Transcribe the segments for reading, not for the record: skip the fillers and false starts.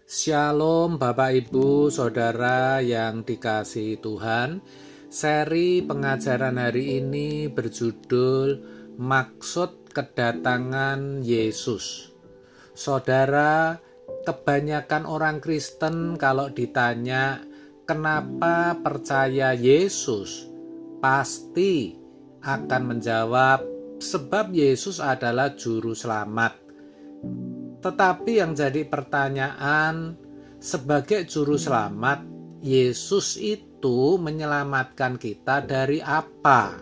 Shalom Bapak Ibu Saudara yang dikasihi Tuhan. Seri pengajaran hari ini berjudul Maksud Kedatangan Yesus. Saudara, kebanyakan orang Kristen kalau ditanya kenapa percaya Yesus, pasti akan menjawab sebab Yesus adalah juru selamat. Tetapi yang jadi pertanyaan, sebagai juru selamat, Yesus itu menyelamatkan kita dari apa?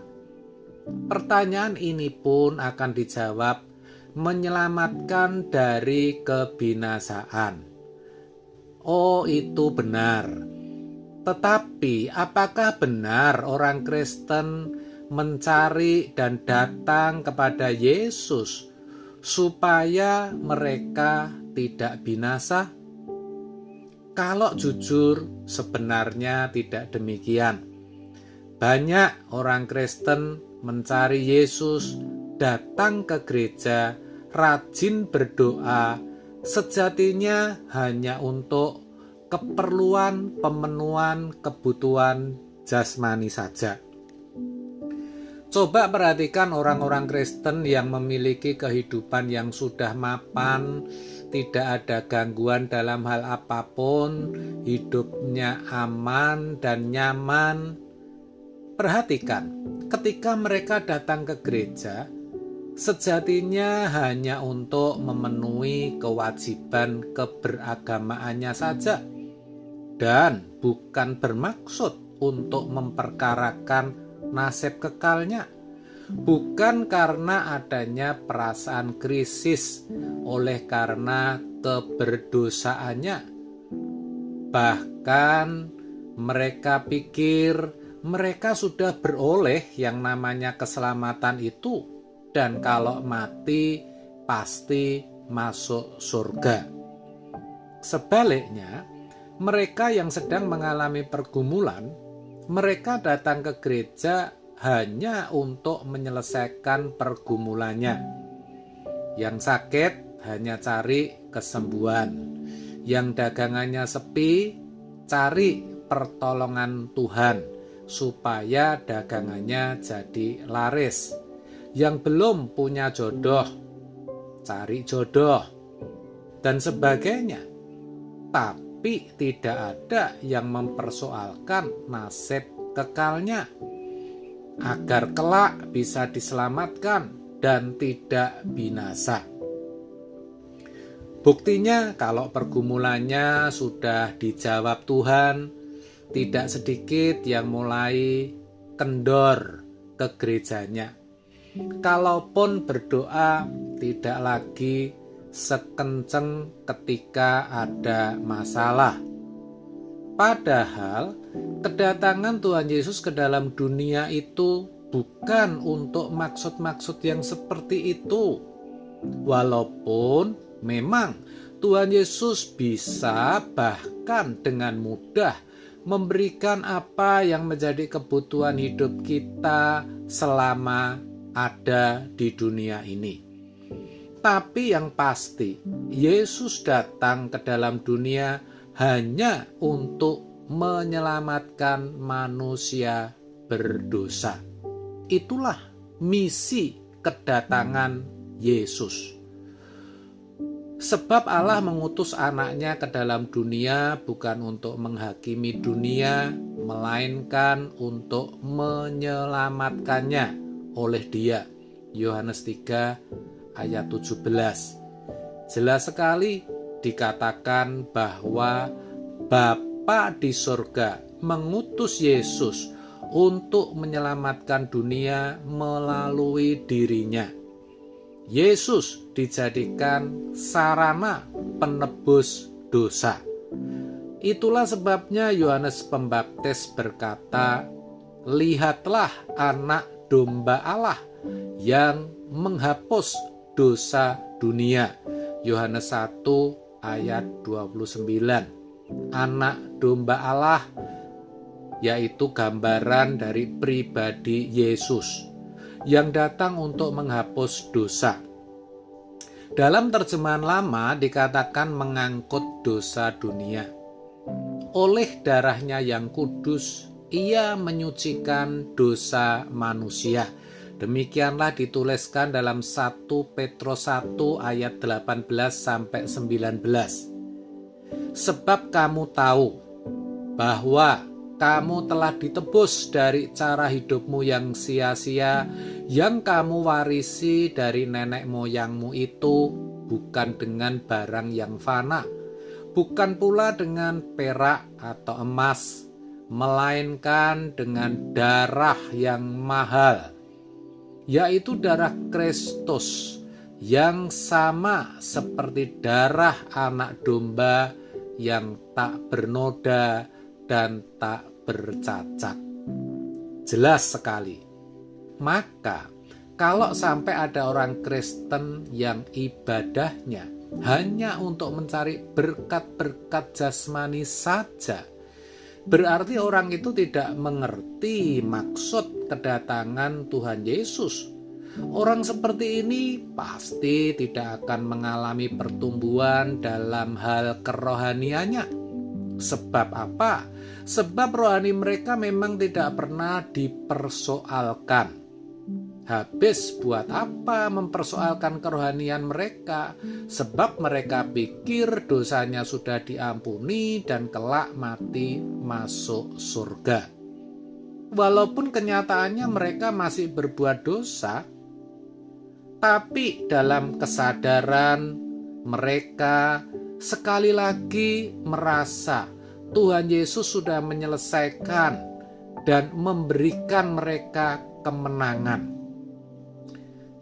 Pertanyaan ini pun akan dijawab menyelamatkan dari kebinasaan. Oh, itu benar. Tetapi apakah benar orang Kristen mencari dan datang kepada Yesus supaya mereka tidak binasa? Kalau jujur, sebenarnya tidak demikian. Banyak orang Kristen mencari Yesus, datang ke gereja, rajin berdoa, sejatinya hanya untuk keperluan pemenuhan kebutuhan jasmani saja. Coba perhatikan orang-orang Kristen yang memiliki kehidupan yang sudah mapan, tidak ada gangguan dalam hal apapun, hidupnya aman dan nyaman. Perhatikan, ketika mereka datang ke gereja, sejatinya hanya untuk memenuhi kewajiban keberagamaannya saja, dan bukan bermaksud untuk memperkarakan nasib kekalnya, bukan karena adanya perasaan krisis oleh karena keberdosaannya. Bahkan mereka pikir mereka sudah beroleh yang namanya keselamatan itu, dan kalau mati pasti masuk surga. Sebaliknya, mereka yang sedang mengalami pergumulan, mereka datang ke gereja hanya untuk menyelesaikan pergumulannya. Yang sakit hanya cari kesembuhan. Yang dagangannya sepi, cari pertolongan Tuhan supaya dagangannya jadi laris. Yang belum punya jodoh, cari jodoh, dan sebagainya. Tapi tidak ada yang mempersoalkan nasib kekalnya, agar kelak bisa diselamatkan dan tidak binasa. Buktinya kalau pergumulannya sudah dijawab Tuhan, tidak sedikit yang mulai kendor ke gerejanya. Kalaupun berdoa, tidak lagi sekenceng ketika ada masalah. Padahal kedatangan Tuhan Yesus ke dalam dunia itu bukan untuk maksud-maksud yang seperti itu. Walaupun memang Tuhan Yesus bisa bahkan dengan mudah memberikan apa yang menjadi kebutuhan hidup kita selama ada di dunia ini. Tapi yang pasti, Yesus datang ke dalam dunia hanya untuk menyelamatkan manusia berdosa. Itulah misi kedatangan Yesus. Sebab Allah mengutus anaknya ke dalam dunia bukan untuk menghakimi dunia, melainkan untuk menyelamatkannya oleh Dia. Yohanes 3 ayat 17. Jelas sekali dikatakan bahwa Bapa di surga mengutus Yesus untuk menyelamatkan dunia melalui dirinya. Yesus dijadikan sarana penebus dosa. Itulah sebabnya Yohanes Pembaptis berkata, "Lihatlah anak domba Allah yang menghapus dosa dunia." Yohanes 1 ayat 29. Anak domba Allah yaitu gambaran dari pribadi Yesus yang datang untuk menghapus dosa. Dalam terjemahan lama dikatakan mengangkut dosa dunia. Oleh darahnya yang kudus, ia menyucikan dosa manusia. Demikianlah dituliskan dalam 1 Petrus 1 ayat 18 sampai 19. Sebab kamu tahu bahwa kamu telah ditebus dari cara hidupmu yang sia-sia yang kamu warisi dari nenek moyangmu itu, bukan dengan barang yang fana, bukan pula dengan perak atau emas, melainkan dengan darah yang mahal, yaitu darah Kristus, yang sama seperti darah anak domba yang tak bernoda dan tak bercacat. Jelas sekali. Maka kalau sampai ada orang Kristen yang ibadahnya hanya untuk mencari berkat-berkat jasmani saja, berarti orang itu tidak mengerti maksud kedatangan Tuhan Yesus. Orang seperti ini pasti tidak akan mengalami pertumbuhan dalam hal kerohaniannya. Sebab apa? Sebab rohani mereka memang tidak pernah dipersoalkan. Habis buat apa mempersoalkan kerohanian mereka? Sebab mereka pikir dosanya sudah diampuni dan kelak mati masuk surga. Walaupun kenyataannya mereka masih berbuat dosa, tapi dalam kesadaran mereka sekali lagi merasa Tuhan Yesus sudah menyelesaikan dan memberikan mereka kemenangan.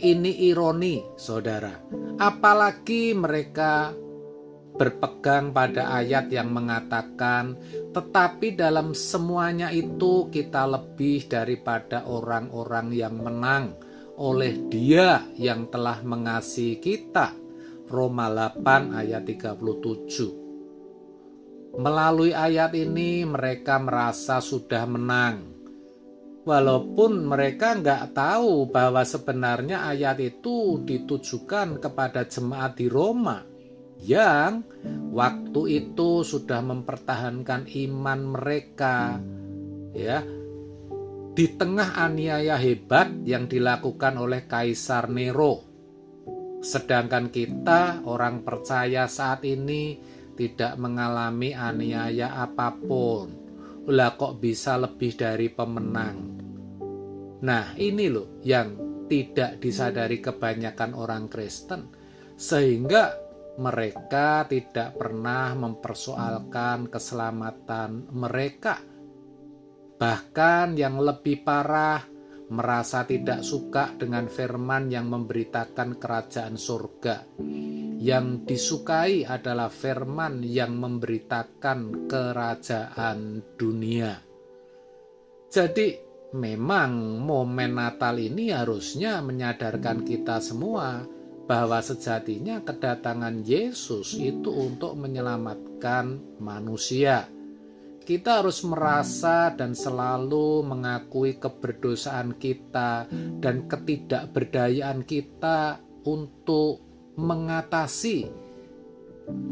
Ini ironi, saudara. Apalagi mereka berpegang pada ayat yang mengatakan, tetapi dalam semuanya itu kita lebih daripada orang-orang yang menang oleh Dia yang telah mengasihi kita. Roma 8 ayat 37. Melalui ayat ini mereka merasa sudah menang. Walaupun mereka nggak tahu bahwa sebenarnya ayat itu ditujukan kepada jemaat di Roma yang waktu itu sudah mempertahankan iman mereka, ya, di tengah aniaya hebat yang dilakukan oleh Kaisar Nero. Sedangkan kita orang percaya saat ini tidak mengalami aniaya apapun. Lah kok bisa lebih dari pemenang? Nah, ini loh yang tidak disadari kebanyakan orang Kristen, sehingga mereka tidak pernah mempersoalkan keselamatan mereka. Bahkan yang lebih parah, merasa tidak suka dengan firman yang memberitakan kerajaan surga. Yang disukai adalah firman yang memberitakan kerajaan dunia. Jadi memang momen Natal ini harusnya menyadarkan kita semua bahwa sejatinya kedatangan Yesus itu untuk menyelamatkan manusia. Kita harus merasa dan selalu mengakui keberdosaan kita dan ketidakberdayaan kita untuk mengatasi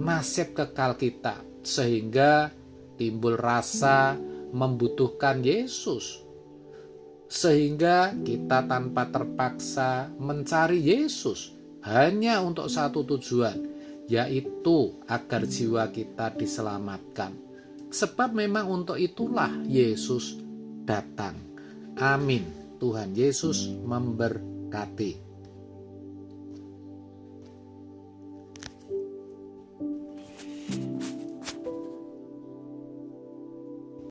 nasib kekal kita, sehingga timbul rasa membutuhkan Yesus, sehingga kita tanpa terpaksa mencari Yesus hanya untuk satu tujuan, yaitu agar jiwa kita diselamatkan. Sebab memang untuk itulah Yesus datang. Amin. Tuhan Yesus memberkati.